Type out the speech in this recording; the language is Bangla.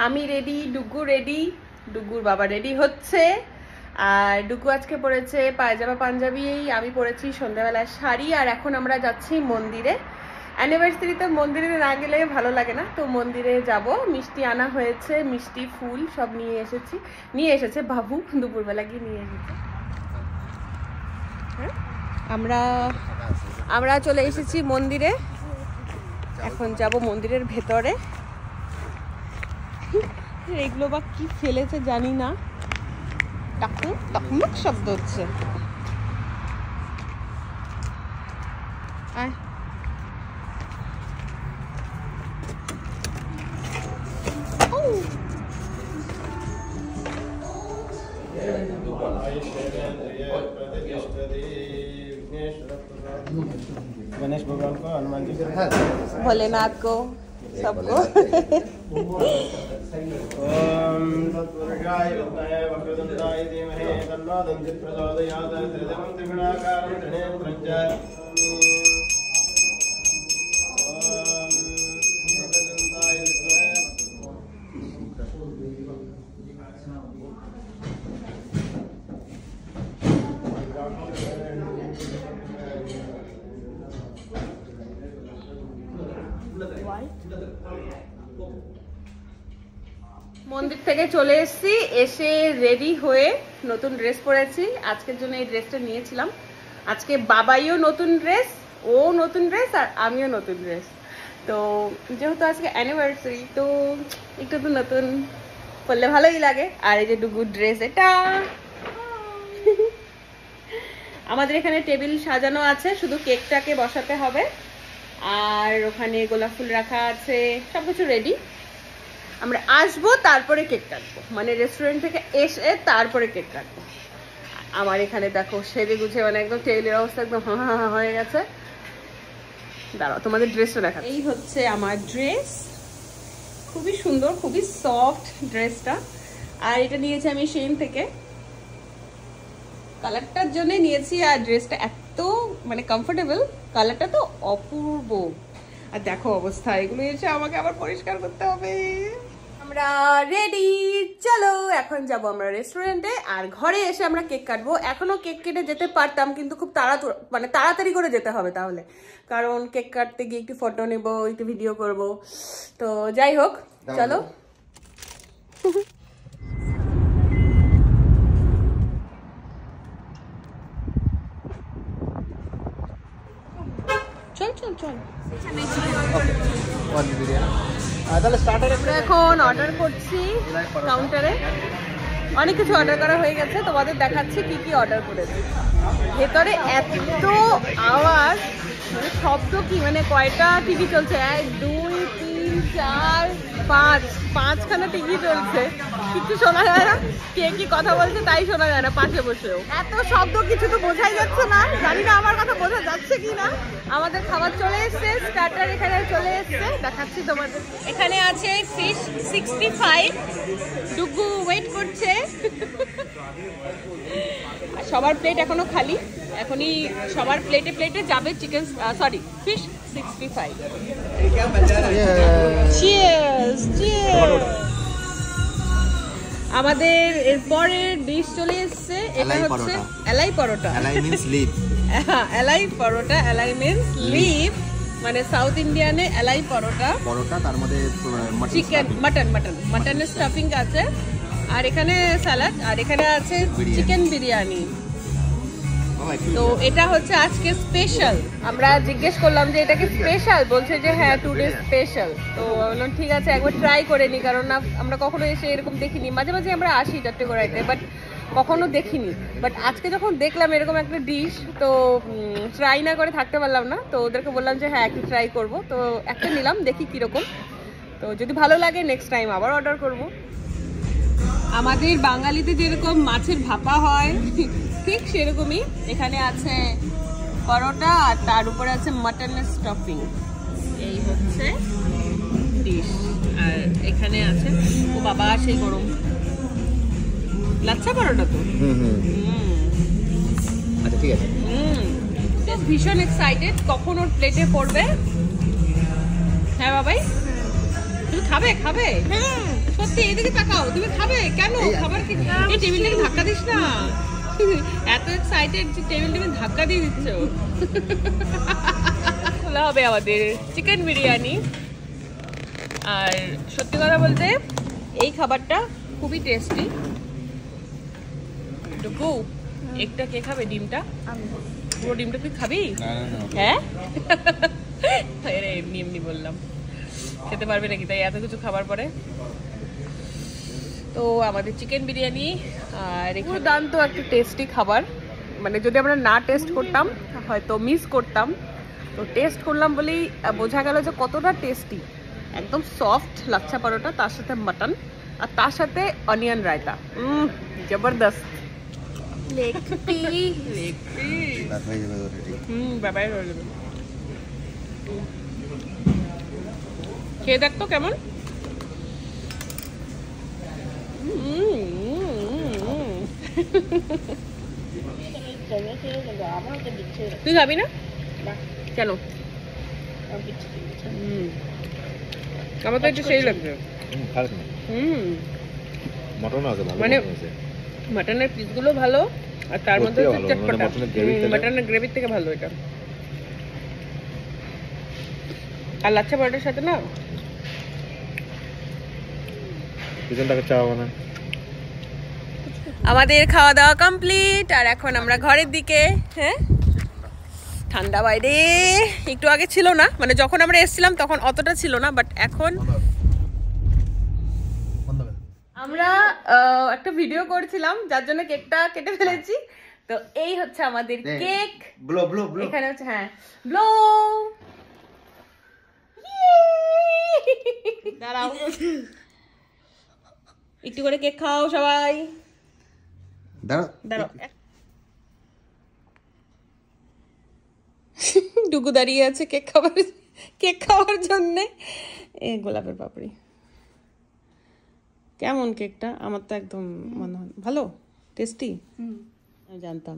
আমি রেডি, ডুগু রেডি, ডুগুর বাবা রেডি হচ্ছে। আর ডুগু আজকে পরেছে পায়জামা পাঞ্জাবি, আমি পরেছি সন্ধ্যাবেলায় শাড়ি। আর এখন আমরা যাচ্ছি মন্দিরে। অ্যানিভার্সারিতে মন্দিরে না গেলে ভালো লাগে না, তো মন্দিরে যাব। মিষ্টি আনা হয়েছে, মিষ্টি ফুল সব নিয়ে এসেছে বাবু, দুপুরবেলা গিয়ে নিয়ে এসেছে। আমরা চলে এসেছি মন্দিরে, এখন যাব মন্দিরের ভেতরে। এগুলো বা কি ফেলেছে জানি না, টকমক শব্দ হচ্ছে। गणेश भगवान को, हनुमान जी को, भोलेनाथ को, सबको। ओम तत्पुरुषाय विद्महे वक्रतुण्डाय धीमहि तन्नो दन्तिः प्रचोदयात्। त्रिदमं त्रिगुणाकारं त्रिनेत्रं च। মন্দির থেকে চলে এসেছি, এসে রেডি হয়ে নতুন ড্রেস পরেছি। আজকের জন্য এই ড্রেসটা নিয়েছিলাম। আজকে বাবাইও নতুন ড্রেস, ও নতুন ড্রেস, আর আমিও নতুন ড্রেস। তো যেহেতু আজকে অ্যানিভার্সারি, তো একটু তো নতুন পরলে ভালোই লাগে। আর এই যে ডুগুর ড্রেস, এটা আমাদের এখানে টেবিল সাজানো আছে, শুধু কেকটাকে বসাতে হবে। আর ওখানে গোলাপ ফুল রাখা আছে, সবকিছু রেডি। আমরা আসবো, তারপরে কেক কাটবো, মানে রেস্টুরেন্ট থেকে এসে তারপরে কেক কাটবো। আমার এখানে দেখো সেজে গুছে, মানে একদম টেবিলের অবস্থা একদম হয়ে গেছে। দাঁড়াও তোমাদের ড্রেসটা দেখা। এই হচ্ছে আমার ড্রেস, খুবই সুন্দর, খুবই সফট ড্রেসটা। আর এটা নিয়েছি আমি শেন থেকে, কালারটার জন্য নিয়েছি। আর ড্রেসটা এত মানে কমফোর্টেবল, কালারটা তো অপূর্ব। আর দেখো অবস্থা, এগুলো এসে আমাকে আবার পরিষ্কার করতে হবে। আমরা রেডি, চলো এখন যাব আমরা রেস্টুরেন্টে। আর ঘরে এসে আমরা কেক কাটবো। এখনো কেক কেটে যেতে পারতাম, কিন্তু খুব তাড়াতাড়ি করে যেতে হবে তাহলে, কারণ কেক কাটতে গিয়ে একটু ফটো নেব, একটু ভিডিও করব। তো যাই হোক, চলো। চল চল চল, এখন অর্ডার করছি কাউন্টারে। অনেক কিছু অর্ডার করা হয়ে গেছে, তোমাদের দেখাচ্ছি কি কি অর্ডার করেছি। ভেতরে এত আওয়াজ, মানে শব্দ কি, মানে কয়টা টিভি চলছে, 1 2 3 4 5, 5খানা টিভি চলছে, কিছু শোনা যায় না। কে কি কথা বলছে তাই শোনা যায় না, পাশে বসেও এত শব্দ, কিছু তো বোঝাই যাচ্ছে না। জানি না আমার কথা বোঝা যাচ্ছে কি না। আমাদের খাবার চলে এসছে, স্টার্টার এখানে চলে এসছে, দেখাচ্ছি তোমাদের। এখানে আছে ফিশ 65, ডুগু ওয়েট করছে। সবার প্লেট এখনো খালি, এখনই সবার প্লেটে যাবে chicken, sorry fish 65। Cheers cheers. আমাদের এরপরে ডিশ চলে এসছে, এটা হচ্ছে এলাই পরোটা। এলাই মিন্স লিভ, এলাই পরোটা, এলাই মিন্স লিভ, মানে সাউথ ইন্ডিয়ানে এলাই পরোটা। তার মধ্যে চিকেন, মাটনের স্টাফিং আছে। আর এখানে স্যালাড, আর এখানে আছে চিকেন বিরিয়ানি। তো এটা হচ্ছে আজকে স্পেশাল। আমরা জিজ্ঞেস করলাম যে এটা কি স্পেশাল, বলছে যে হ্যাঁ টুডে স্পেশাল। তো বললাম ঠিক আছে, একবার ট্রাই করে নি, কারণ আমরা কখনো এসে এরকম দেখিনি। মাঝে মাঝে আমরা আসি চট্টগ্রামে, বাট কখনো দেখিনি। বাট আজকে যখন দেখলাম এরকম একটা ডিশ, তো ট্রাই না করে থাকতে পারলাম না। তো ওদেরকে বললাম যে হ্যাঁ একটু ট্রাই করব। তো একটা নিলাম, দেখি কিরকম। তো যদি ভালো লাগে নেক্সট টাইম আবার অর্ডার করব। আমাদের বাঙালিতে যেরকম মাছের ভাপা হয়, ঠিক সেরকমই এখানে আছে পরোটা, আর তার উপরে আছে মাটনের স্টাফিং। এই হচ্ছে ডিশ। আর এখানে আছে, ও বাবা সেই গরম লাচ্ছা পরোটা। তো আচ্ছা ঠিক আছে। ভীষণ এক্সাইটেড কখন ওর প্লেটে পড়বে। হ্যাঁ বাবাই, তুমি খাবে খাবে সত্যি এদিকে তাকাও, তুমি খাবে কেন? খাবার কি এই টেবিলটাকে ধাক্কা দিস না, এত এক্সাইটেড যে টেবিল টেবিল ধাক্কা দিয়ে দিচ্ছ। খোলা হবে আমাদের চিকেন বিরিয়ানি। আর সত্যি কথা বলতে এই খাবারটা খুবই টেস্টি। টুকু একটা কে খাবে? ডিমটা পুরো ডিমটা তুই খাবি? হ্যাঁ এমনি এমনি বললাম, খেতে পারবে নাকি তাই এত কিছু খাবার পরে। তো আমাদের চিকেন বিরিয়ানি আর দুর্দান্ত একটা টেস্টি খাবার, মানে যদি আমরা না টেস্ট করতাম হয়তো মিস করতাম, তো টেস্ট করলাম বলেই বোঝা গেল যে কতটা টেস্টি। একদম সফট লাচ্ছা পরোটা, তার সাথে মাটন আর তার সাথে অনিয়ন রায়তা, জবরদস্ত। খেয়ে দেখতো কেমন। তুই খাবি না কেন? আমার তো একটু সেই লাগছে। মানে মাটনের পিসগুলো ভালো আর তার মধ্যে চটপটা, মাটনের গ্রেভির থেকে ভালো এটা। আর লাচ্ছা পরোটার সাথে না আমাদের খাওয়া দাওয়া কমপ্লিট। আর এখন আমরা ঘরের দিকে। হ্যাঁ ঠান্ডা বাইরে, একটু আগে ছিল না, মানে যখন আমরা এসেছিলাম তখন অতটা ছিল না, বাট এখন আমরা একটা ভিডিও করছিলাম যার জন্য কেকটা কেটে ফেলেছি। তো এই হচ্ছে আমাদের কেক। ব্লো ব্লো ব্লো এখানে হচ্ছে হ্যাঁ ব্লো। দাঁড়াও একটু করে কেক খাও সবাই। দাঁড়াও ডুগু দাঁড়িয়ে আছে কেক খাওয়ার জন্য। গোলাপের পাপড়ি কেমন কেকটা? আমার তো একদম মনে হয় ভালো, টেস্টি। আমি জানতাম।